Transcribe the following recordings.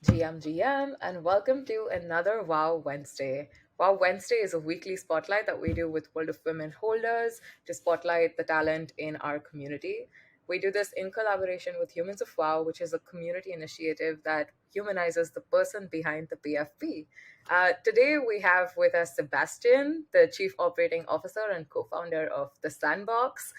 GM, and welcome to another WoW Wednesday. WoW Wednesday is a weekly spotlight that we do with World of Women holders to spotlight the talent in our community. We do this in collaboration with Humans of WoW, which is a community initiative that humanizes the person behind the PFP. Today, we have with us Sebastien, the Chief Operating Officer and co founder of the Sandbox.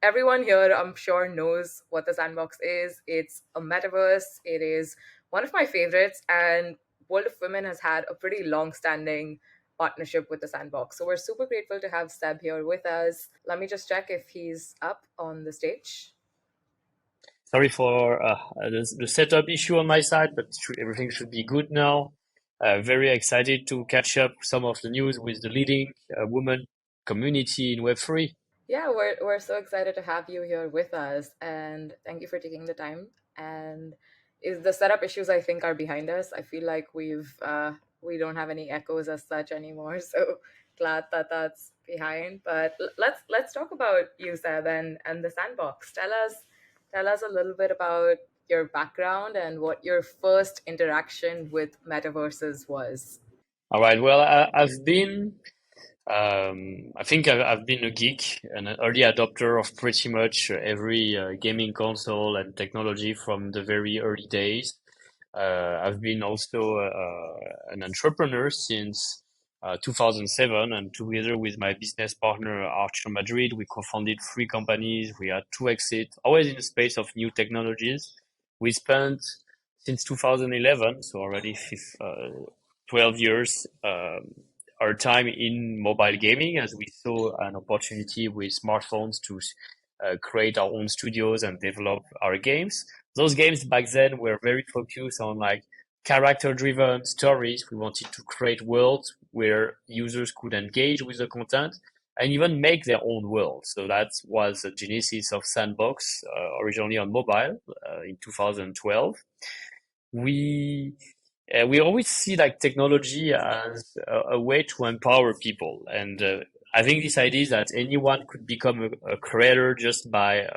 Everyone here, I'm sure, knows what the Sandbox is. It's a metaverse, it is one of my favorites, and World of Women has had a pretty long-standing partnership with the Sandbox. So we're super grateful to have Seb here with us. Let me just check if he's up on the stage. Sorry for the setup issue on my side, but everything should be good now. Very excited to catch up some of the news with the leading women community in Web3. Yeah, we're so excited to have you here with us, and thank you for taking the time. And is the setup issues I think are behind us. I feel like we don't have any echoes as such anymore. So glad that that's behind. But let's talk about you, Seb, and the Sandbox. Tell us a little bit about your background and what your first interaction with metaverses was. All right. Well, I think I've been a geek and an early adopter of pretty much every gaming console and technology from the very early days. I've been also an entrepreneur since 2007, and together with my business partner Archer Madrid, we co-founded three companies. We had two exits, always in the space of new technologies. We spent since 2011, so already 12 years, our time in mobile gaming as we saw an opportunity with smartphones to create our own studios and develop our games. Those games back then were very focused on like character driven stories. We wanted to create worlds where users could engage with the content and even make their own world. So that was the genesis of Sandbox, originally on mobile in 2012. We we always see like technology as a way to empower people, and I think this idea that anyone could become a creator just by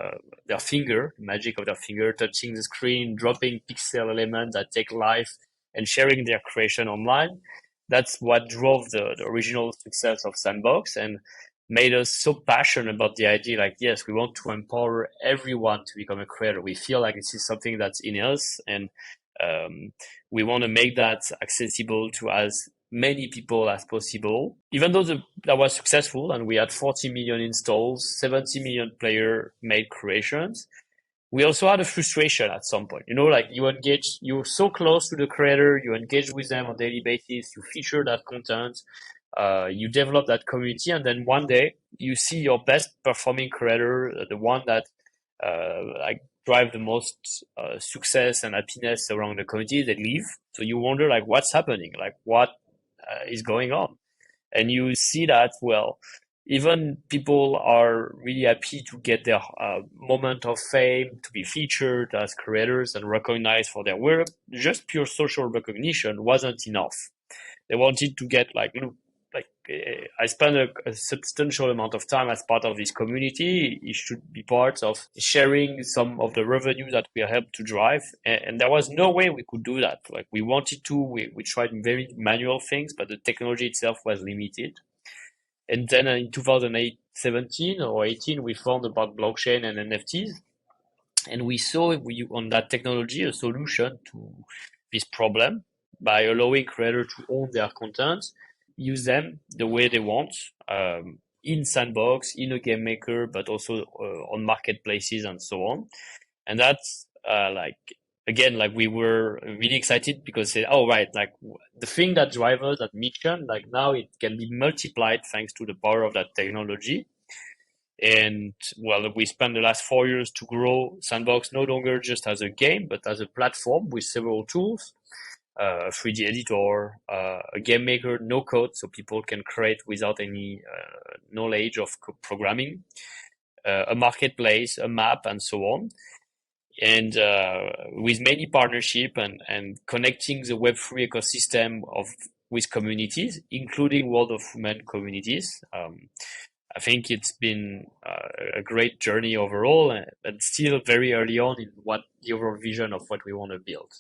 their finger, magic of their finger, touching the screen, dropping pixel elements that take life, and sharing their creation online. That's what drove the original success of Sandbox and made us so passionate about the idea. Like, yes, we want to empower everyone to become a creator. We feel like this is something that's in us, and um, we want to make that accessible to as many people as possible. Even though that was successful and we had 40 million installs, 70 million player made creations, we also had a frustration at some point. You know, like you're so close to the creator, you engage with them on a daily basis, you feature that content, you develop that community, and then one day you see your best performing creator, the one that like drive the most success and happiness around the community, they leave. So you wonder like what's happening, like what is going on, and you see that well, even people are really happy to get their moment of fame, to be featured as creators and recognized for their work. Just pure social recognition wasn't enough. They wanted to get like, you know, like I spend a substantial amount of time as part of this community. It should be part of sharing some of the revenue that we helped to drive. And there was no way we could do that. Like we wanted to, we tried very manual things, but the technology itself was limited. And then in 2008, 17 or 18, we found about blockchain and NFTs. And we saw on that technology a solution to this problem by allowing creators to own their content, use them the way they want, in Sandbox, in a game maker, but also on marketplaces and so on. And that's like, again, like we were really excited because oh, right, like the thing that drives us, that mission, like now it can be multiplied thanks to the power of that technology. And well, we spent the last 4 years to grow Sandbox no longer just as a game, but as a platform with several tools, a 3D editor, a game maker, no code, so people can create without any knowledge of programming, a marketplace, a map, and so on. And with many partnership and connecting the Web3 ecosystem with communities, including World of Women communities. I think it's been a great journey overall, and still very early on in what the overall vision of what we want to build.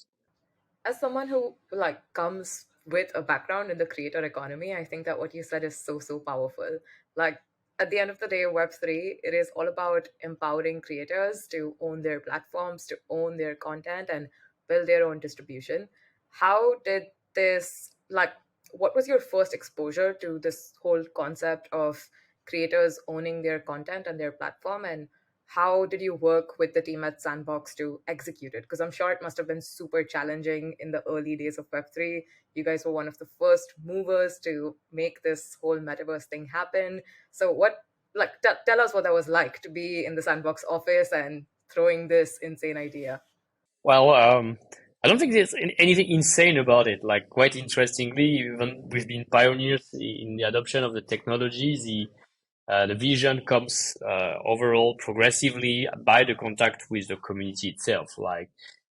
as someone who like comes with a background in the creator economy, I think that what you said is so powerful. Like at the end of the day, Web3, it is all about empowering creators to own their platforms, to own their content and build their own distribution. How did this like what was your first exposure to this whole concept of creators owning their content and their platform, and how did you work with the team at Sandbox to execute it? Because I'm sure it must have been super challenging in the early days of Web3. You guys were one of the first movers to make this whole metaverse thing happen. So, tell us what that was like to be in the Sandbox office and throwing this insane idea. Well, I don't think there's anything insane about it. Like, quite interestingly, even we've been pioneers in the adoption of the technology. The vision comes overall progressively by the contact with the community itself. Like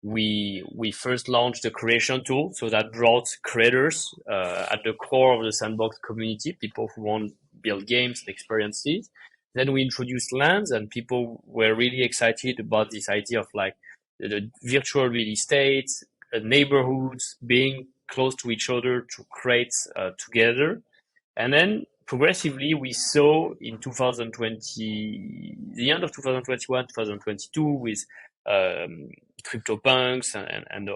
we first launched the creation tool, so that brought creators at the core of the Sandbox community, people who want to build games and experiences. Then we introduced lands, and people were really excited about this idea of like the virtual real estate, neighborhoods being close to each other to create together. And then progressively, we saw in 2020, the end of 2021, 2022, with um, CryptoPunks and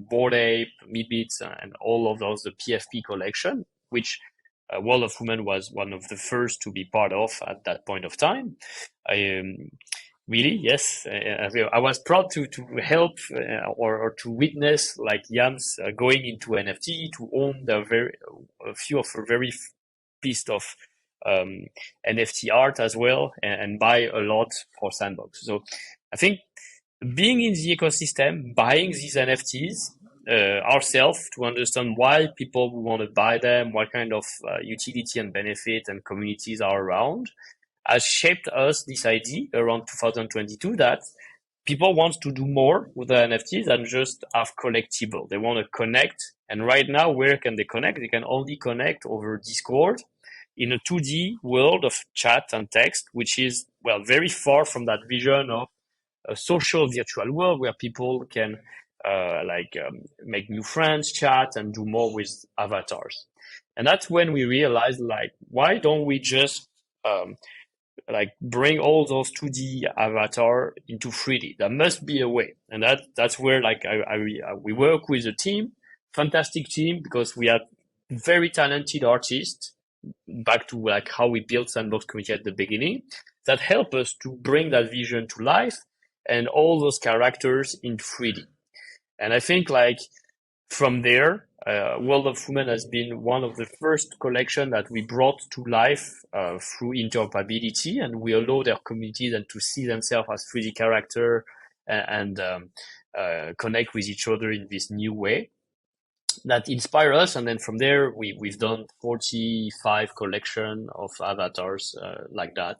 Bored Ape, Meatbits, and all of those, the PFP collection, which World of Women was one of the first to be part of at that point of time. I Really, yes. I was proud to help or to witness like Yams going into NFT to own a few of her very piece of um, NFT art as well, and buy a lot for Sandbox. So I think being in the ecosystem, buying these NFTs ourselves to understand why people want to buy them, what kind of utility and benefit and communities are around, has shaped us this idea around 2022 that people want to do more with the NFTs than just have collectible. They want to connect. And right now, where can they connect? They can only connect over Discord in a 2D world of chat and text, which is, well, very far from that vision of a social virtual world where people can make new friends, chat, and do more with avatars. And that's when we realized, like, why don't we just um, bring all those 2D avatar into 3D. There must be a way, and that's where we work with a team, fantastic team, because we have very talented artists. Back to like how we built Sandbox community at the beginning, that help us to bring that vision to life and all those characters in 3D. And I think like from there, World of Women has been one of the first collection that we brought to life through interoperability, and we allow their communities and to see themselves as 3D character and connect with each other in this new way that inspire us. And then from there, we've done 45 collection of avatars like that.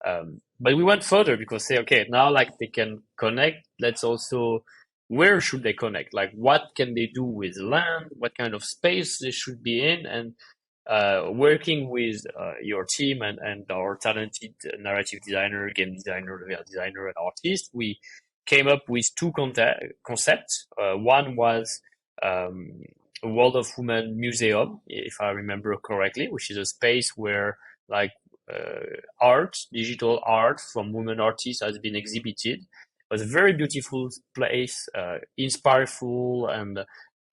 But we went further because say, okay, now like they can connect. Let's also, where should they connect? Like what can they do with land? What kind of space they should be in? And working with your team and our talented narrative designer, game designer, real designer, and artist, we came up with two concepts. One was a World of Women museum, if I remember correctly, which is a space where like art, digital art from women artists has been exhibited. It was a very beautiful place, inspireful, and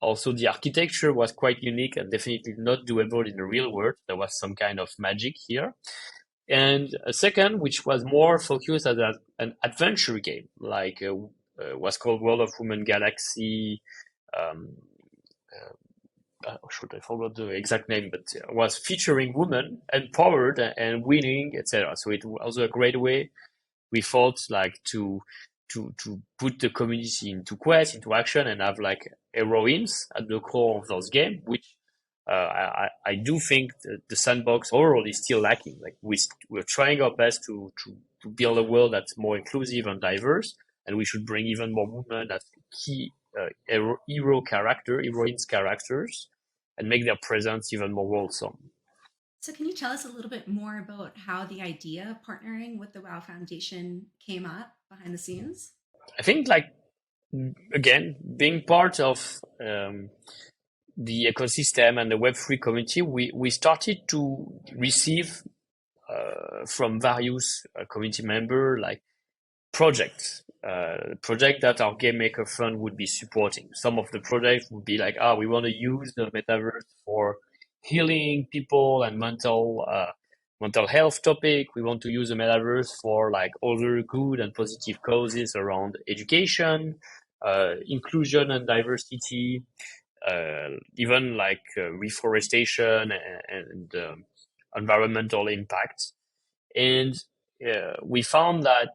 also the architecture was quite unique and definitely not doable in the real world. There was some kind of magic here. And a second, which was more focused as an adventure game, was called World of Women Galaxy. Um, should I forgot the exact name, but was featuring women empowered and winning, etc. So it was a great way we thought like to put the community into quest, into action, and have like heroines at the core of those games, which I do think the Sandbox overall is still lacking. Like we're trying our best to build a world that's more inclusive and diverse, and we should bring even more women as key heroines characters, and make their presence even more wholesome. So, can you tell us a little bit more about how the idea of partnering with the WoW Foundation came up behind the scenes? I think like again, being part of the ecosystem and the Web3 community, we started to receive from various community members like projects, project that our game maker fund would be supporting. Some of the projects would be like, we want to use the metaverse for healing people and mental health topic. We want to use the metaverse for like other good and positive causes around education, inclusion and diversity, even like reforestation and environmental impact. And we found that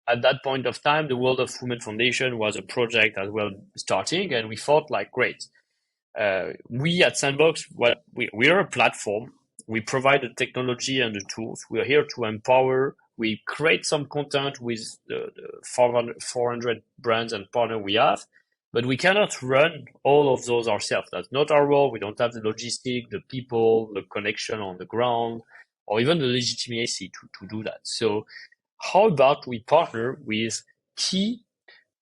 at that point of time, the World of Women Foundation was a project as well starting, and we thought like, great. We at Sandbox, we are a platform. We provide the technology and the tools. We are here to empower. We create some content with the 400 brands and partners we have, but we cannot run all of those ourselves. That's not our role. We don't have the logistic, the people, the connection on the ground, or even the legitimacy to do that. So how about we partner with key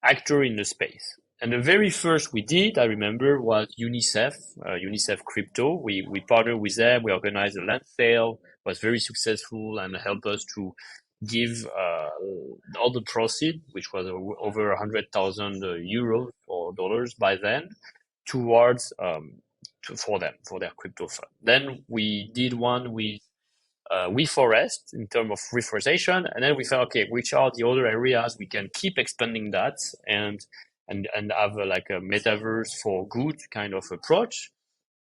actor in the space? And the very first we did, I remember, was UNICEF Crypto. We partnered with them. We organized a land sale, was very successful and helped us to give all the proceeds, which was over 100,000 euros or dollars by then, towards for them, for their crypto fund. Then we did one with WeForest in terms of reforestation, and then we thought, okay, which are the other areas we can keep expanding that and have like a metaverse for good kind of approach,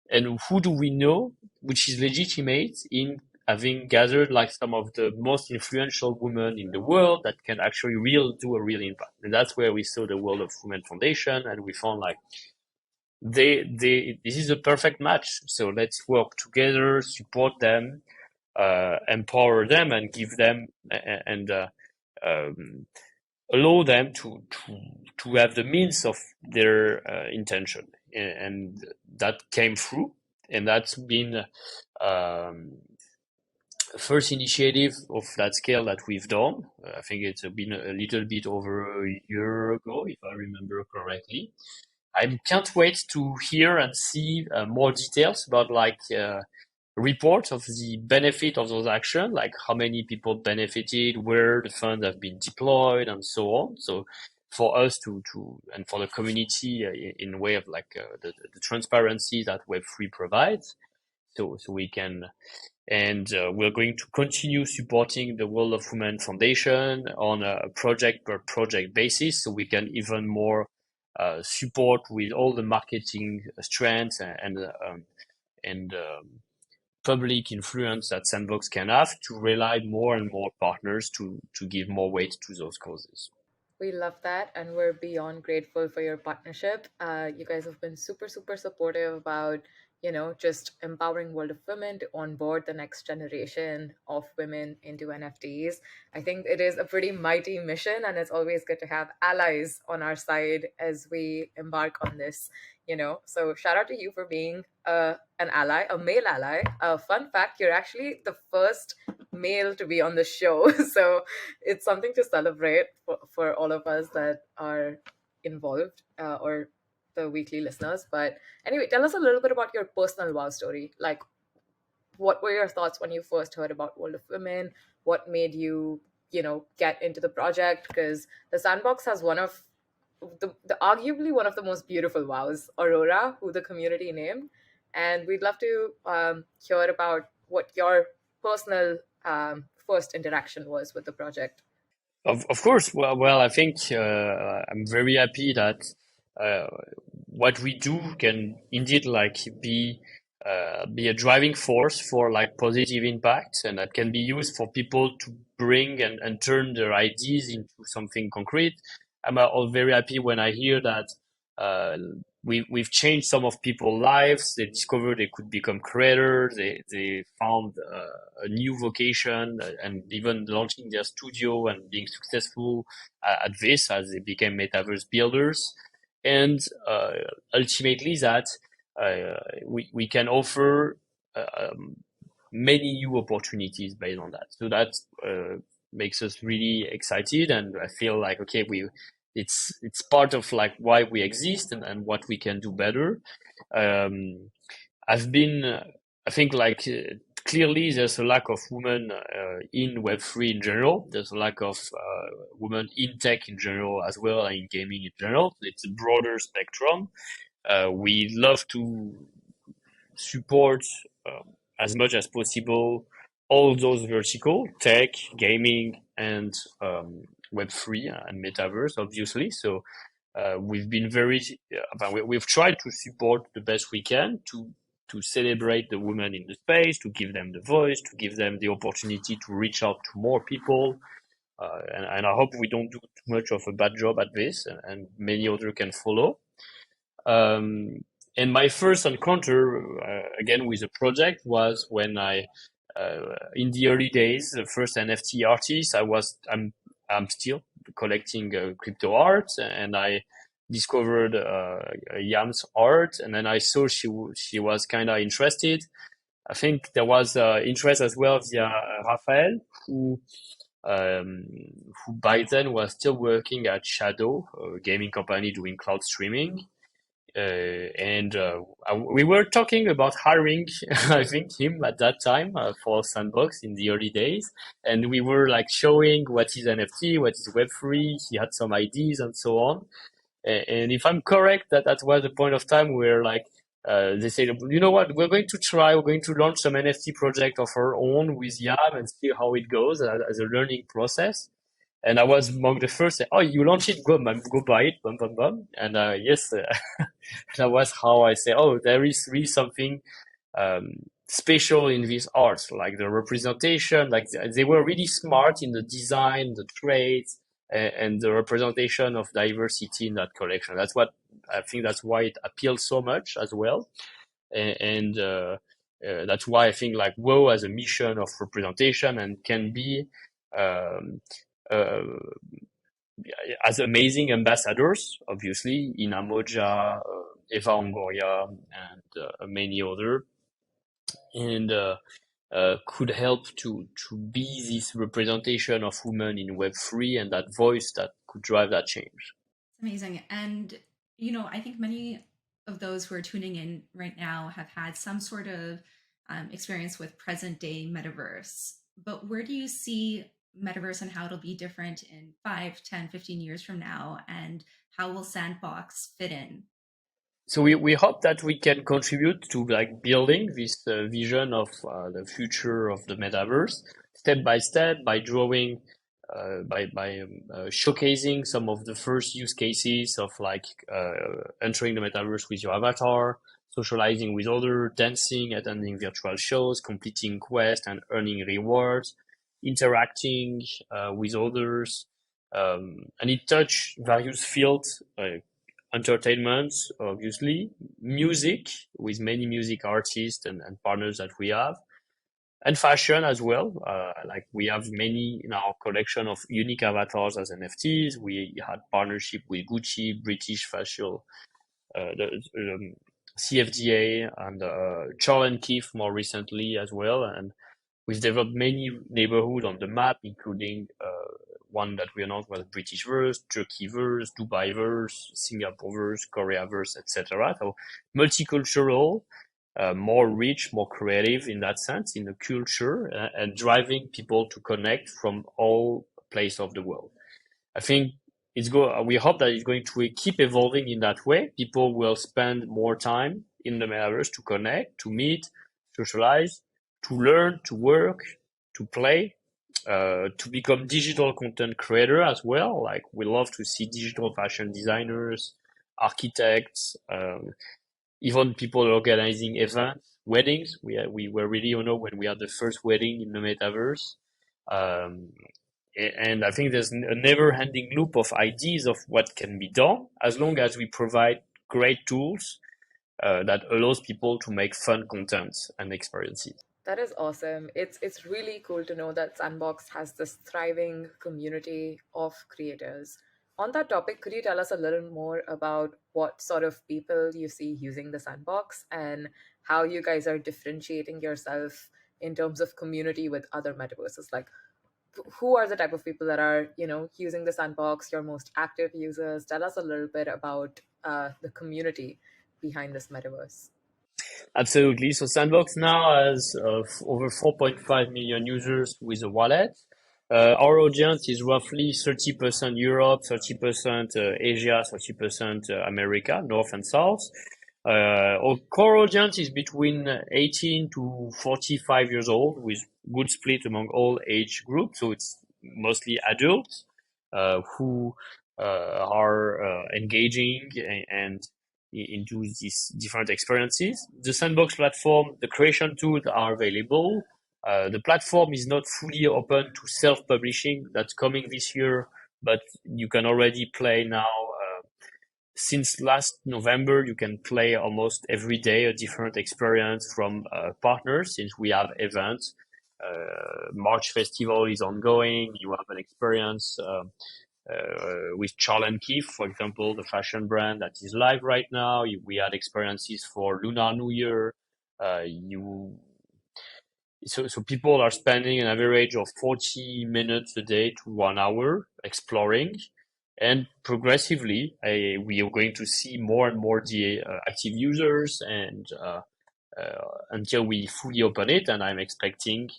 and who do we know which is legitimate in having gathered like some of the most influential women in the world that can actually do a real impact. And that's where we saw the World of Women Foundation, and we found like this is a perfect match. So let's work together, support them, empower them, and give them and allow them to have the means of their intention, and that came through, and that's been first initiative of that scale that we've done. I think it's been a little bit over a year ago, if I remember correctly. I can't wait to hear and see more details about like reports of the benefit of those actions, like how many people benefited, where the funds have been deployed, and so on. So for us to and for the community in a way of like the transparency that Web3 provides, so we can. And we're going to continue supporting the World of Women Foundation on a project per project basis, so we can even more support with all the marketing strengths and public influence that Sandbox can have to rely more and more partners to give more weight to those causes. We love that, and we're beyond grateful for your partnership. You guys have been super, super supportive about, just empowering World of Women to onboard the next generation of women into NFTs. I think it is a pretty mighty mission, and it's always good to have allies on our side as we embark on this. So shout out to you for being an ally, a male ally. Fun fact: you're actually the first male to be on the show, so it's something to celebrate for all of us that are involved, or the weekly listeners. But anyway, tell us a little bit about your personal WoW story. Like, what were your thoughts when you first heard about World of Women? What made you, get into the project? Because the Sandbox has one of the arguably one of the most beautiful WoWs, Aurora, who the community named. And we'd love to hear about what your personal first interaction was with the project. Of course. Well, I think I'm very happy that uh, what we do can indeed like be a driving force for like positive impact, and that can be used for people to bring and turn their ideas into something concrete. I'm very happy when I hear that uh, we've changed some of people's lives. They discovered they could become creators. They found a new vocation, and even launching their studio and being successful at this as they became metaverse builders. And ultimately that we can offer many new opportunities based on that. So that makes us really excited, and I feel like, okay, it's part of like why we exist and what we can do better. Um, I've been, I think like clearly there's a lack of women in Web3 in general. There's a lack of women in tech in general as well, and in gaming in general. It's a broader spectrum. We love to support as much as possible all those vertical tech, gaming, and Web3 and metaverse, obviously. So we've been we've tried to support the best we can to celebrate the women in the space, to give them the voice, to give them the opportunity to reach out to more people. And I hope we don't do too much of a bad job at this, and many others can follow. Um, and my first encounter, again, with a project was when in the early days, the first NFT artist, I'm still collecting crypto art, and I discovered Yam's art, and then I saw she was kind of interested. I think there was interest as well via Raphael, um, who by then was still working at Shadow, a gaming company doing cloud streaming. And we were talking about hiring, I think, him at that time for Sandbox in the early days. And we were like showing what is NFT, what is Web3. He had some ideas and so on. And if I'm correct, that was the point of time where like they said, you know what, we're going to launch some NFT project of our own with Yam and see how it goes as a learning process. And I was among the first. Oh, you launch it, go, man, go buy it, bum bum bum. And yes, that was how I say, oh, there is really something special in these arts, like the representation. Like they were really smart in the design, the traits, and the representation of diversity in that collection. That's what I think. That's why it appeals so much as well, and that's why I think like WoW has a mission of representation and can be. Um, uh, as amazing ambassadors, obviously, in Amoja, Eva Longoria, and many other, and could help to be this representation of women in Web3 and that voice that could drive that change. Amazing. And, you know, I think many of those who are tuning in right now have had some sort of experience with present day metaverse. But where do you see metaverse and how it'll be different in 5, 10, 15 years from now? And how will Sandbox fit in? So we hope that we can contribute to like building this vision of the future of the metaverse step by step by drawing by showcasing some of the first use cases of like entering the metaverse with your avatar, socializing with others, dancing, attending virtual shows, completing quests and earning rewards, interacting with others, and it touch various fields. Entertainment, obviously, music with many music artists and partners that we have, and fashion as well. Like we have many in our collection of unique avatars as NFTs. We had partnership with Gucci, British Fashion, the CFDA, and Charles and Keith more recently as well. And we've developed many neighborhoods on the map, including one that we announced was British-verse, Turkey-verse, Dubai-verse, Singapore-verse, Korea-verse, etc. So multicultural, more rich, more creative in that sense, in the culture, and driving people to connect from all places of the world. I think we hope that it's going to keep evolving in that way. People will spend more time in the metaverse to connect, to meet, socialize, to learn, to work, to play, to become digital content creator as well. Like we love to see digital fashion designers, architects, even people organizing events, weddings. We were really honored when we had the first wedding in the metaverse. Um, and I think there's a never-ending loop of ideas of what can be done as long as we provide great tools that allows people to make fun content and experiences. That is awesome. It's really cool to know that Sandbox has this thriving community of creators. On that topic, could you tell us a little more about what sort of people you see using the Sandbox and how you guys are differentiating yourself in terms of community with other metaverses? Like, who are the type of people that are, using the Sandbox, your most active users? Tell us a little bit about the community behind this metaverse. Absolutely. So Sandbox now has over 4.5 million users with a wallet. Our audience is roughly 30% Europe, 30% Asia, 30% America, North and South. Our core audience is between 18 to 45 years old, with good split among all age groups. So it's mostly adults who are engaging and into these different experiences. The Sandbox platform, the creation tools are available. The platform is not fully open to self-publishing. That's coming this year, but you can already play now. Since last November, you can play almost every day a different experience from partners, since we have events. March Festival is ongoing. You have an experience with Charles and Keith, for example, the fashion brand that is live right now. We had experiences for Lunar New Year. So people are spending an average of 40 minutes a day to 1 hour exploring. And progressively, we are going to see more and more the active users and until we fully open it. And I'm expecting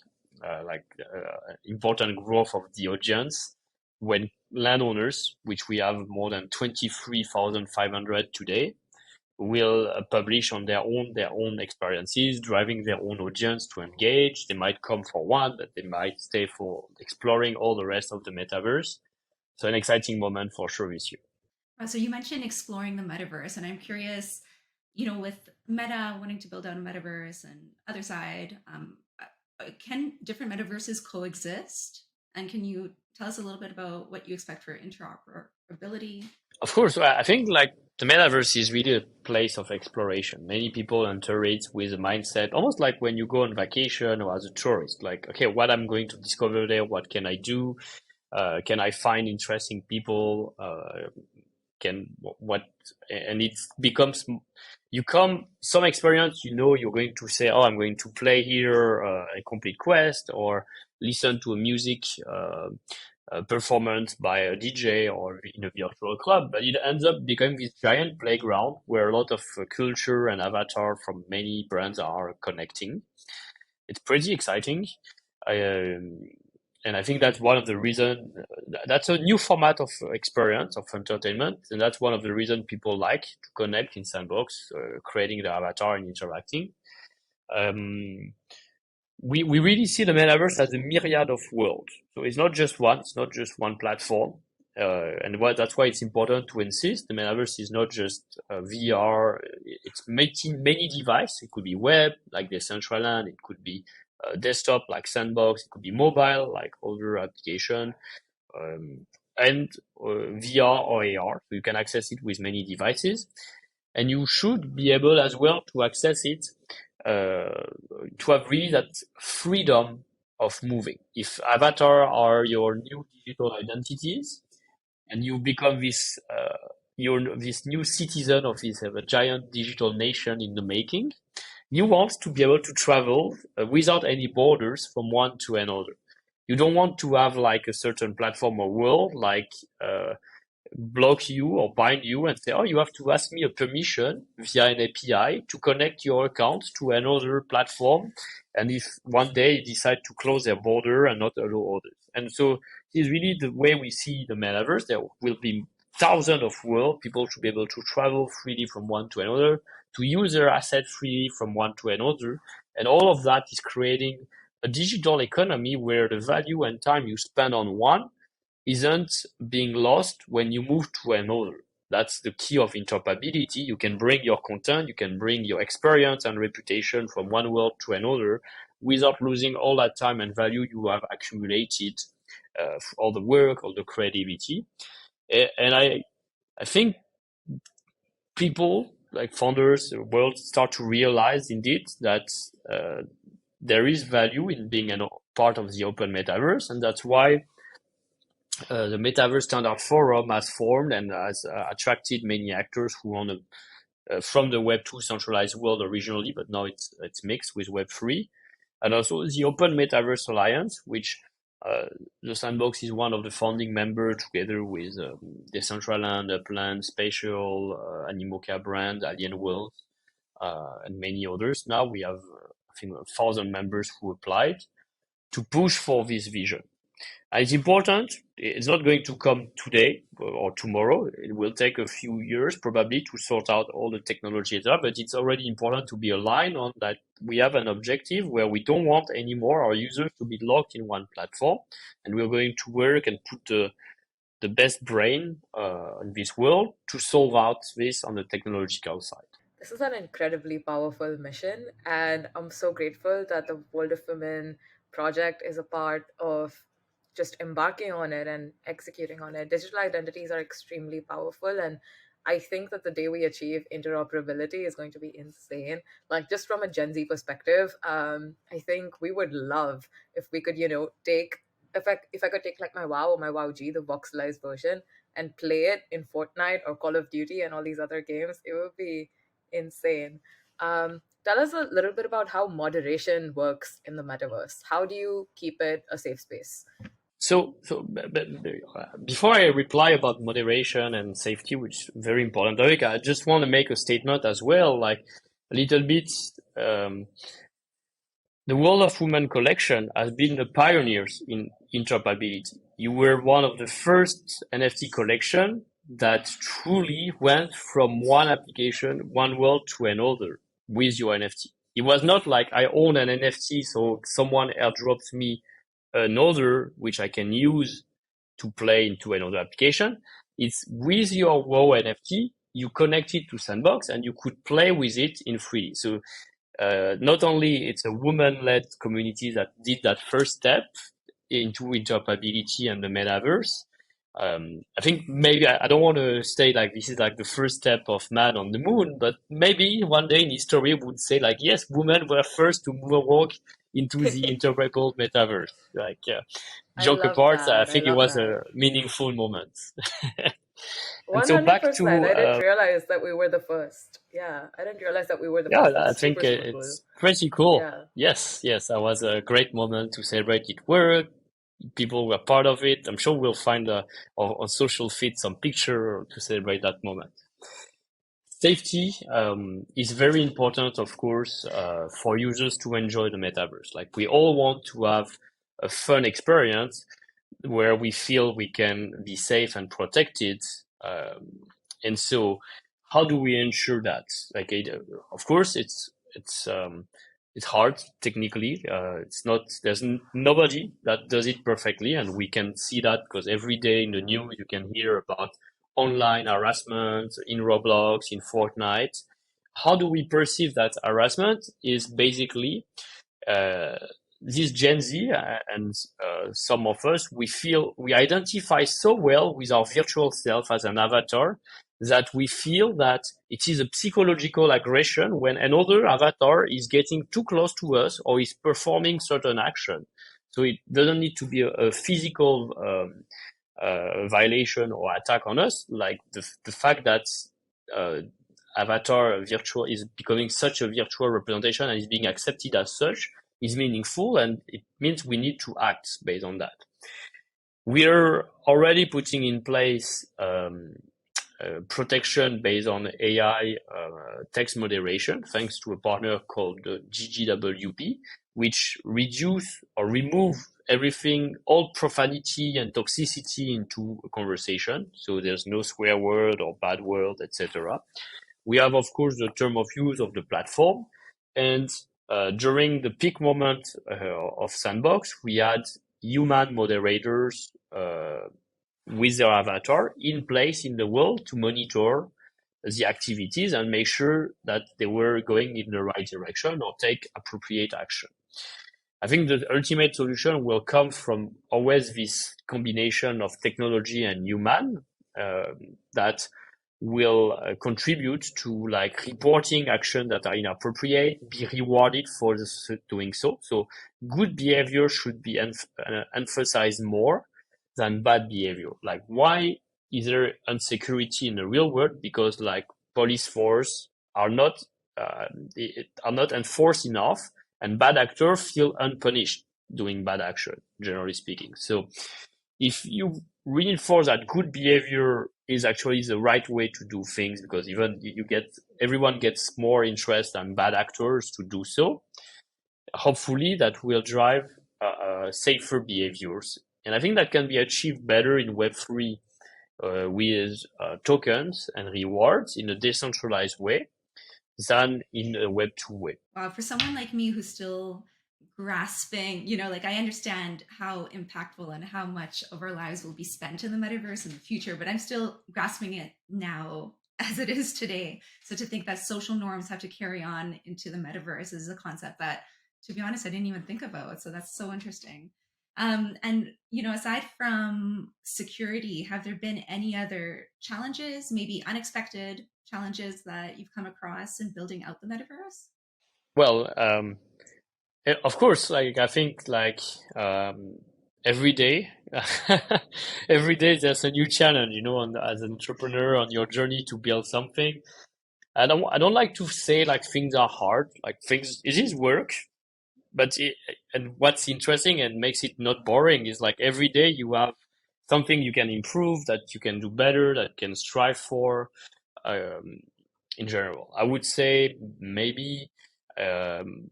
important growth of the audience when landowners, which we have more than 23,500 today, will publish on their own experiences, driving their own audience to engage. They might come for one, but they might stay for exploring all the rest of the metaverse. So an exciting moment for sure this year. So you mentioned exploring the metaverse, and I'm curious, with Meta wanting to build out a metaverse and other side, can different metaverses coexist? And can you tell us a little bit about what you expect for interoperability? Of course, I think like the metaverse is really a place of exploration. Many people enter it with a mindset, almost like when you go on vacation or as a tourist, like, okay, what I'm going to discover there? What can I do? Can I find interesting people? And it becomes, some experience, you're going to say, oh, I'm going to play here a complete quest or listen to a music performance by a DJ or in a virtual club, but it ends up becoming this giant playground where a lot of culture and avatar from many brands are connecting. It's pretty exciting. And I think that's one of the reasons, that's a new format of experience, of entertainment. And that's one of the reasons people like to connect in Sandbox, creating the avatar and interacting. We really see the metaverse as a myriad of worlds. So it's not just one platform. That's why it's important to insist the metaverse is not just VR. It's making many devices. It could be web, like Decentraland. It could be desktop, like Sandbox. It could be mobile, like other application, and VR or AR. So you can access it with many devices, and you should be able as well to access it to have really that freedom of moving. If avatar are your new digital identities, and you become this this new citizen of this a giant digital nation in the making, you want to be able to travel without any borders from one to another. You don't want to have like a certain platform or world like block you or bind you and say, oh, you have to ask me a permission via an API to connect your account to another platform. And if one day you decide to close their border and not allow others. And so this is really the way we see the metaverse. There will be thousands of worlds. People should be able to travel freely from one to another, to use their assets freely from one to another. And all of that is creating a digital economy where the value and time you spend on one isn't being lost when you move to another. That's the key of interoperability. You can bring your content, you can bring your experience and reputation from one world to another without losing all that time and value you have accumulated, all the work, all the creativity. And I think people like founders, the world start to realize indeed that there is value in being a part of the open metaverse, and that's why the Metaverse Standard Forum has formed and has attracted many actors who want to, from the Web2 centralized world originally, but now it's mixed with Web3, and also the Open Metaverse Alliance, which The Sandbox is one of the founding members together with Decentraland, Upland, Spatial, Animoca Brand, Alien World, and many others. Now we have, I think, 1,000 members who applied to push for this vision. And it's important. It's not going to come today or tomorrow. It will take a few years probably to sort out all the technology there, but it's already important to be aligned on that. We have an objective where we don't want anymore our users to be locked in one platform, and we're going to work and put the best brain in this world to solve out this on the technological side. This is an incredibly powerful mission, and I'm so grateful that the World of Women project is a part of just embarking on it and executing on it. Digital identities are extremely powerful, and I think that the day we achieve interoperability is going to be insane. Like, just from a Gen Z perspective, I think we would love if we could, take if I could take like my WoW or my WoW G, the voxelized version, and play it in Fortnite or Call of Duty and all these other games. It would be insane. Tell us a little bit about how moderation works in the metaverse. How do you keep it a safe space? Before I reply about moderation and safety, which is very important, Eric, I just want to make a statement as well, like a little bit. The World of Women collection has been the pioneers in interoperability. You were one of the first NFT collection that truly went from one application, one world to another with your NFT. It was not like I own an NFT, so someone airdrops me another which I can use to play into another application. It's with your WoW NFT, you connect it to Sandbox and you could play with it in 3D. So not only it's a woman-led community that did that first step into interoperability and the metaverse. I think maybe I don't want to say like this is like the first step of man on the moon, but maybe one day in history would say like, yes, women were first to walk into the interoperable metaverse. Like, joke apart, I think it was a meaningful moment. And so back to 100%. I didn't realize that we were the first. Yeah, I didn't realize that we were the first. I think it's pretty cool. Yeah. Yes, that was a great moment to celebrate it worked. People were part of it. I'm sure we'll find on social feed some picture to celebrate that moment. Safety is very important, of course, for users to enjoy the metaverse. Like, we all want to have a fun experience where we feel we can be safe and protected. And so how do we ensure that? Like, of course, it's hard technically. There's nobody that does it perfectly, and we can see that because every day in the news you can hear about online harassment in Roblox, in Fortnite. How do we perceive that harassment? Is basically this Gen Z and some of us, we identify so well with our virtual self as an avatar that we feel that it is a psychological aggression when another avatar is getting too close to us or is performing certain action. So it doesn't need to be a physical violation or attack on us. Like the fact that avatar virtual is becoming such a virtual representation and is being accepted as such is meaningful, and it means we need to act based on that. We're already putting in place protection based on AI text moderation, thanks to a partner called GGWP, which reduce or remove everything, all profanity and toxicity into a conversation. So there's no swear word or bad word, etc. We have, of course, the term of use of the platform. And during the peak moment of Sandbox, we had human moderators with their avatar in place in the world to monitor the activities and make sure that they were going in the right direction or take appropriate action. I think the ultimate solution will come from always this combination of technology and human that will contribute to like reporting action that are inappropriate, be rewarded for doing so. So good behavior should be emphasized more than bad behavior. Like, why is there insecurity in the real world? Because like police force are not enforced enough, and bad actors feel unpunished. doing bad action, generally speaking. So if you reinforce that good behavior is actually the right way to do things, because even everyone gets more interest than bad actors to do so, hopefully that will drive safer behaviors. And I think that can be achieved better in Web3 with tokens and rewards in a decentralized way than in a Web2 way. Wow, for someone like me who's still grasping, like I understand how impactful and how much of our lives will be spent in the metaverse in the future, but I'm still grasping it now as it is today. So to think that social norms have to carry on into the metaverse is a concept that, to be honest, I didn't even think about. So that's so interesting. And aside from security, have there been any other challenges, maybe unexpected challenges that you've come across in building out the metaverse? Well, of course, like I think every day, every day there's a new challenge, as an entrepreneur on your journey to build something. I don't like to say like things are hard, like it is work, but and what's interesting and makes it not boring is like every day you have something you can improve, that you can do better, that you can strive for. In general, I would say maybe um,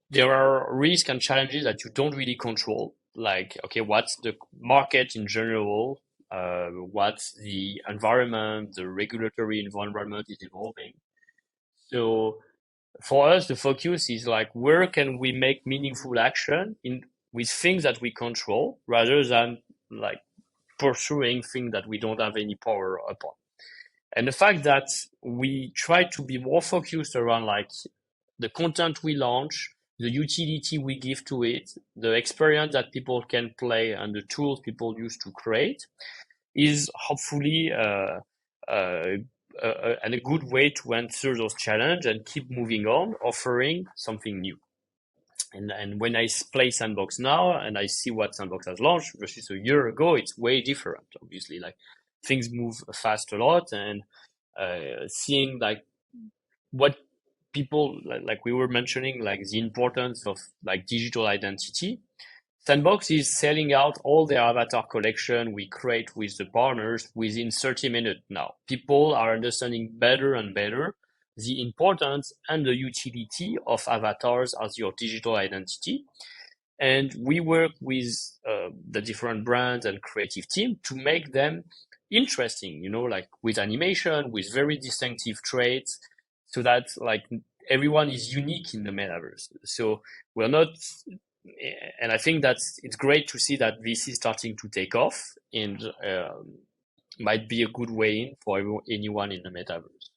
there are risks and challenges that you don't really control. Like, okay, what's the market in general? What's the environment, the regulatory environment is evolving. So for us, the focus is like, where can we make meaningful action with things that we control rather than like pursuing things that we don't have any power upon. And the fact that we try to be more focused around like the content we launch, the utility we give to it, the experience that people can play, and the tools people use to create is hopefully and a good way to answer those challenges and keep moving on, offering something new. And when I play Sandbox now and I see what Sandbox has launched versus a year ago, it's way different. Obviously, like things move fast a lot, and seeing like what people like we were mentioning, like the importance of like digital identity. Sandbox is selling out all the avatar collection we create with the partners within 30 minutes now. People are understanding better and better the importance and the utility of avatars as your digital identity. And we work with the different brands and creative team to make them interesting, like with animation, with very distinctive traits, so that like everyone is unique in the metaverse. So we're not, and I think it's great to see that this is starting to take off, and might be a good way in for anyone in the metaverse.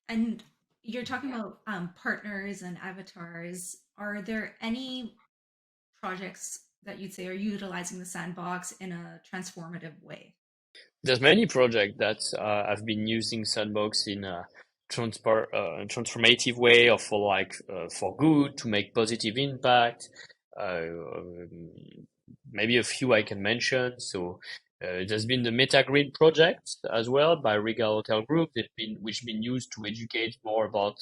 And you're talking about partners and avatars. Are there any projects that you'd say are utilizing the sandbox in a transformative way? There's many projects that have been using Sandbox in a transformative way, or for good, to make positive impact. Maybe a few I can mention. So there's been the MetaGrid project as well by Regal Hotel Group, which been used to educate more about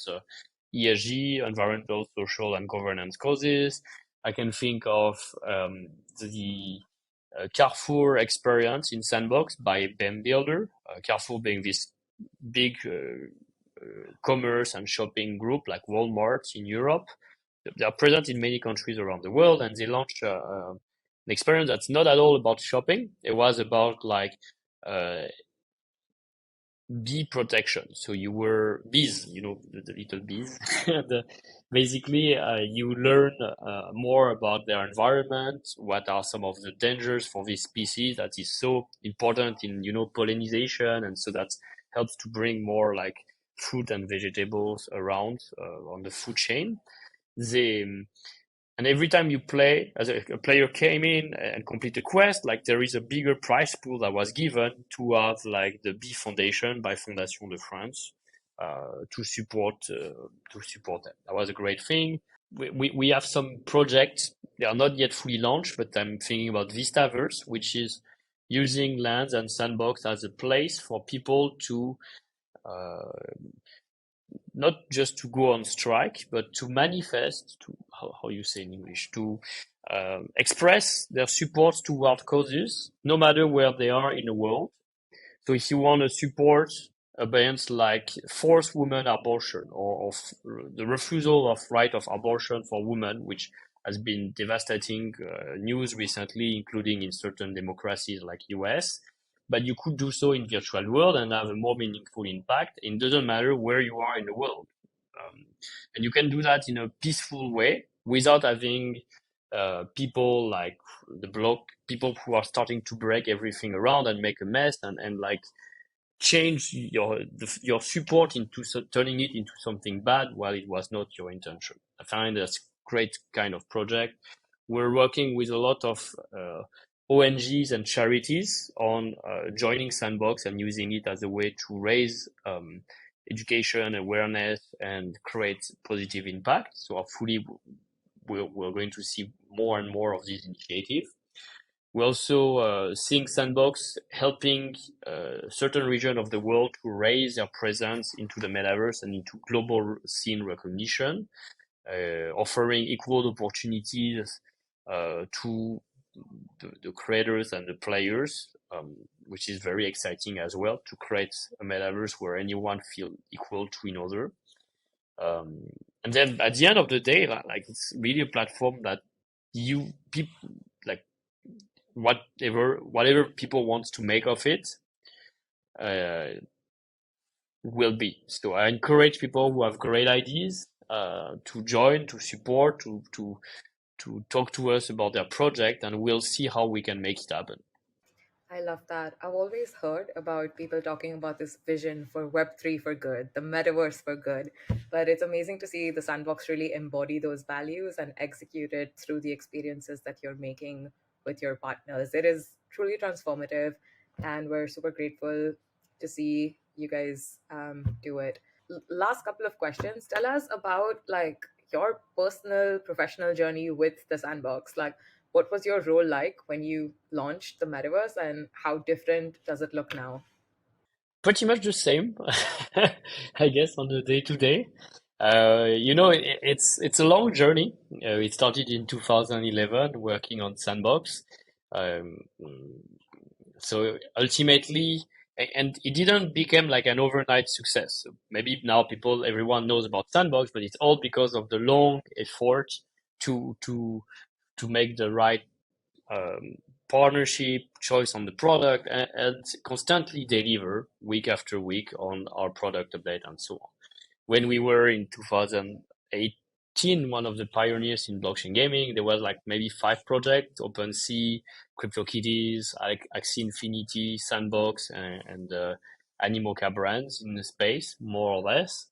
ESG, environmental, social, and governance causes. I can think of the Carrefour experience in Sandbox by BEM Builder. Carrefour being this big commerce and shopping group like Walmart in Europe. They are present in many countries around the world, and they launched an experience that's not at all about shopping. It was about like uh, bee protection. So you were bees, the little bees. And, basically, you learn more about their environment. What are some of the dangers for this species that is so important in, pollination, and so that helps to bring more like fruit and vegetables around on the food chain. They And every time you play, as a player came in and complete a quest, like there is a bigger prize pool that was given towards like the Bee Foundation by Fondation de France to support them. That was a great thing. We have some projects. They are not yet fully launched, but I'm thinking about Vistaverse, which is using Lands and Sandbox as a place for people to not just to go on strike, but to manifest, to how you say in English, to express their support toward causes, no matter where they are in the world. So if you want to support against like forced women abortion or the refusal of right of abortion for women, which has been devastating news recently, including in certain democracies like US, but you could do so in virtual world and have a more meaningful impact. It doesn't matter where you are in the world. And you can do that in a peaceful way without having people like the block, people who are starting to break everything around and make a mess and like change your support into turning it into something bad while it was not your intention. I find that's great kind of project. We're working with a lot of ONGs and charities on joining Sandbox and using it as a way to raise education, awareness, and create positive impact. So hopefully we're going to see more and more of these initiatives. We also seeing Sandbox helping certain region of the world to raise their presence into the metaverse and into global scene recognition, offering equal opportunities to the creators and the players, which is very exciting as well, to create a metaverse where anyone feel equal to another. And then at the end of the day, like it's really a platform that you people like whatever people want to make of it will be. So I encourage people who have great ideas to join, to support, to talk to us about their project, and we'll see how we can make it happen. I love that. I've always heard about people talking about this vision for Web3 for good, the metaverse for good. But it's amazing to see the Sandbox really embody those values and execute it through the experiences that you're making with your partners. It is truly transformative, and we're super grateful to see you guys do it. Last couple of questions. Tell us about like your personal professional journey with the Sandbox. Like, what was your role like when you launched the metaverse, and how different does it look now? Pretty much the same, I guess, on the day to day. It's a long journey. It started in 2011 working on Sandbox. Um, so ultimately, and it didn't become like an overnight success. So maybe now everyone knows about Sandbox, but it's all because of the long effort to to to make the right um, partnership, choice on the product, and constantly deliver week after week on our product update and so on. When we were in 2018, one of the pioneers in blockchain gaming, there was like maybe 5 projects: OpenSea, CryptoKitties, Axie Infinity, Sandbox, and Animoca brands in the space, more or less.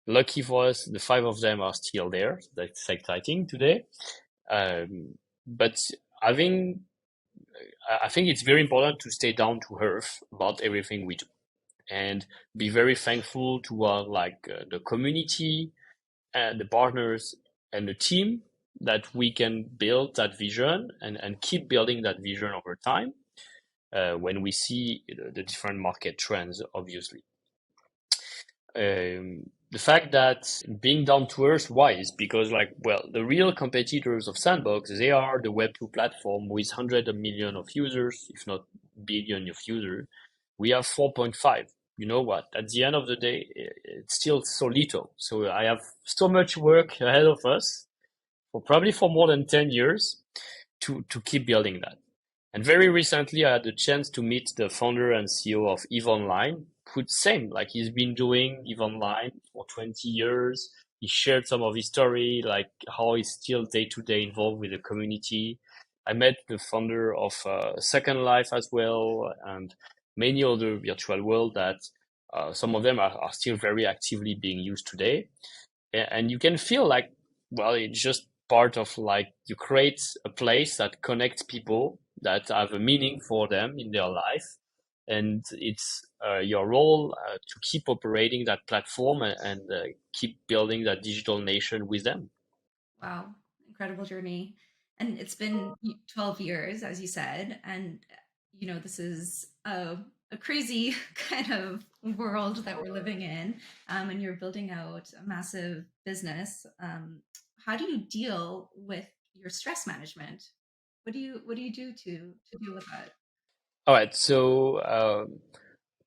Lucky for us, the 5 of them are still there. That's exciting today. But having I think it's very important to stay down to earth about everything we do and be very thankful to the community and the partners and the team that we can build that vision and keep building that vision over time when we see the different market trends, obviously. The fact that being down to earth, why? Is because the real competitors of Sandbox, they are the Web2 platform with hundreds of millions of users, if not billion of users. We have 4.5. You know what? At the end of the day, it's still so little. So I have so much work ahead of us probably for more than 10 years to keep building that. And very recently, I had the chance to meet the founder and CEO of EVE Online, who same, like he's been doing EVE Online for 20 years. He shared some of his story, like how he's still day to day involved with the community. I met the founder of Second Life as well, and many other virtual world that some of them are still very actively being used today. And you can feel like, well, it's just part of like you create a place that connects people that have a meaning for them in their life, and it's your role to keep operating that platform and keep building that digital nation with them. Wow, incredible journey. And it's been 12 years, as you said. And, this is a crazy kind of world that we're living in. And you're building out a massive business. how do you deal with your stress management? What do you do to deal with that? All right. So,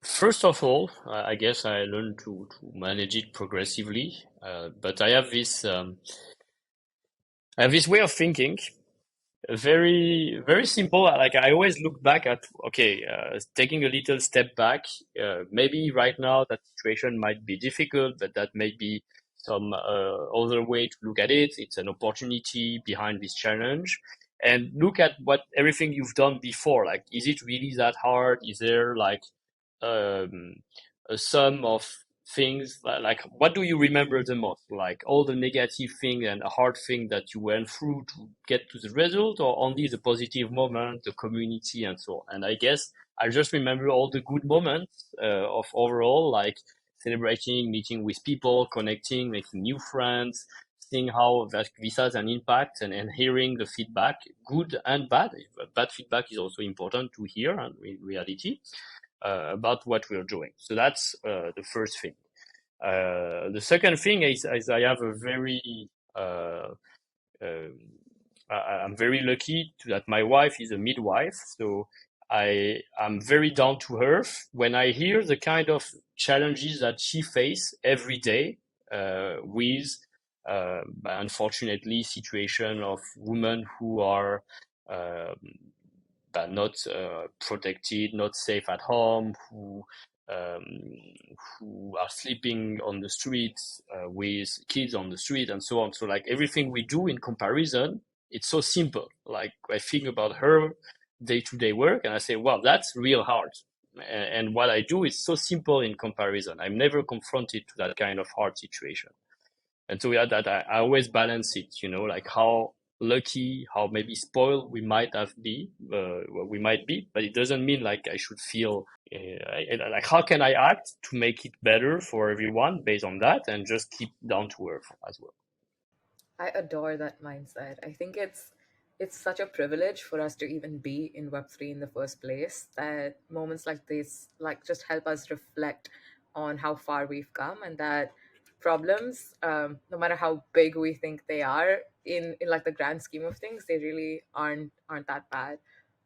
first of all, I guess I learned to manage it progressively. But I have this way of thinking, very, very simple. Like I always look back at, okay, taking a little step back. Maybe right now that situation might be difficult, but that may be some other way to look at it. It's an opportunity behind this challenge. And look at what everything you've done before. Like, is it really that hard? Is there like um, a sum of things like what do you remember the most, like all the negative thing and a hard thing that you went through to get to the result, or only the positive moment, the community and so on? And I guess I just remember all the good moments of overall, like celebrating, meeting with people, connecting, making new friends, seeing how that this has an impact, and hearing the feedback, good and bad. Bad feedback is also important to hear and in reality about what we're doing. So that's the first thing. The second thing is I have a very um, I'm very lucky that my wife is a midwife, so I'm very down to earth when I hear the kind of challenges that she faces every day with unfortunately situation of women who are um, not protected, not safe at home, um, who are sleeping on the streets with kids on the street and so on. So like everything we do in comparison, it's so simple. Like I think about her day-to-day work and I say, wow, that's real hard. And what I do is so simple in comparison. I'm never confronted to that kind of hard situation. And so yeah, that I always balance it, like how lucky, how maybe spoiled we might be, but it doesn't mean like I should feel like how can I act to make it better for everyone based on that, and just keep down to earth as well. I adore that mindset. I think it's such a privilege for us to even be in Web3 in the first place, that moments like this like just help us reflect on how far we've come, and that problems, no matter how big we think they are in like the grand scheme of things, they really aren't that bad.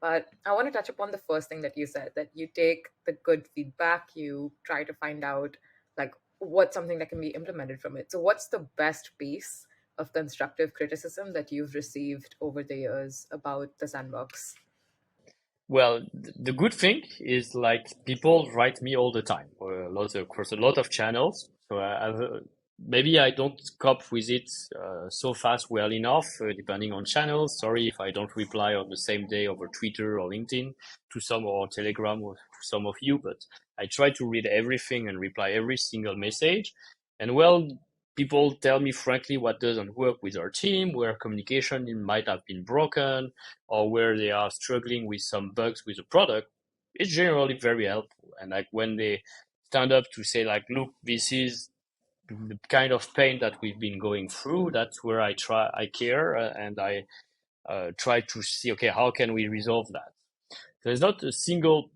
But I want to touch upon the first thing that you said, that you take the good feedback, you try to find out like what's something that can be implemented from it. So what's the best piece of constructive criticism that you've received over the years about the sandbox? Well, the good thing is like people write me all the time, across a lot of channels. So maybe I don't cope with it so fast well enough, depending on channels. Sorry if I don't reply on the same day over Twitter or LinkedIn to some, or Telegram or to some of you, but I try to read everything and reply every single message. And well, people tell me frankly what doesn't work with our team, where communication might have been broken, or where they are struggling with some bugs with the product. It's generally very helpful. And like when they stand up to say like, look, this is the kind of pain that we've been going through, that's where I care, and I try to see, okay, how can we resolve that? There's not a single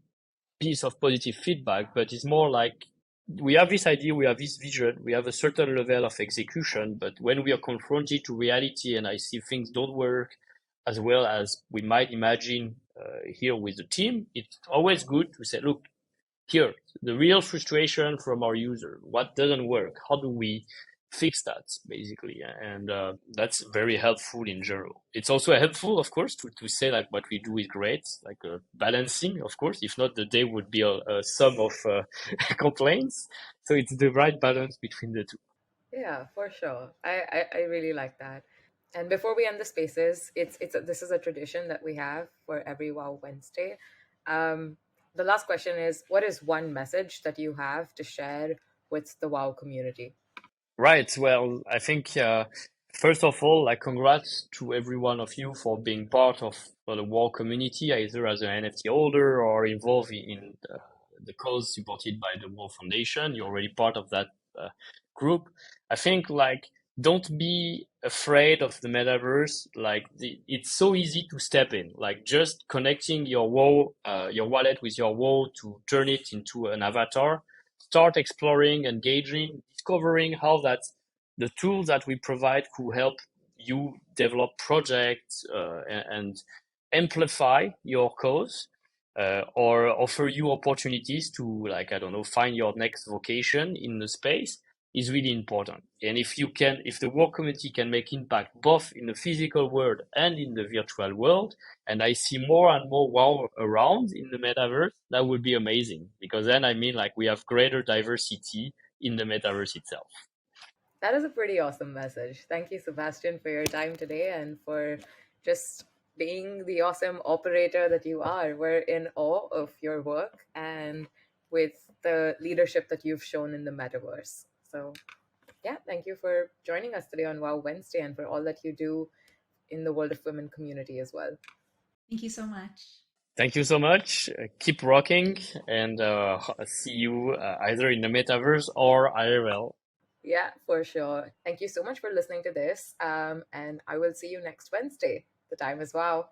piece of positive feedback, but it's more like we have this idea, we have this vision, we have a certain level of execution, but when we are confronted to reality and I see things don't work as well as we might imagine here with the team, it's always good to say, look, here, the real frustration from our user, what doesn't work, how do we fix that, basically? And that's very helpful in general. It's also helpful, of course, to say like what we do is great, like balancing, of course. If not, the day would be a sum of complaints. So it's the right balance between the two. Yeah, for sure. I really like that. And before we end the spaces, this is a tradition that we have for every Wow Wednesday. Um, the last question is, what is one message that you have to share with the Wow community? Right. Well, I think first of all, like congrats to every one of you for being part of the WoW community, either as an NFT holder or involved in the cause supported by the WoW Foundation. You're already part of that group. I think like don't be afraid of the metaverse. Like it's so easy to step in. Like just connecting your WoW, your wallet with your WoW to turn it into an avatar. Start exploring, engaging, discovering how that the tools that we provide could help you develop projects and amplify your cause, or offer you opportunities to, like, I don't know, find your next vocation in the space, is really important. And if the work community can make impact both in the physical world and in the virtual world, and I see more and more WoW around in the metaverse, that would be amazing. Because then, I mean, like, we have greater diversity in the metaverse itself. That is a pretty awesome message. Thank you, Sebastien, for your time today and for just being the awesome operator that you are. We're in awe of your work and with the leadership that you've shown in the metaverse. So, yeah, thank you for joining us today on WoW Wednesday and for all that you do in the World of Women community as well. Thank you so much. Thank you so much. Keep rocking, and see you either in the metaverse or IRL. Yeah, for sure. Thank you so much for listening to this. And I will see you next Wednesday. The time is WoW.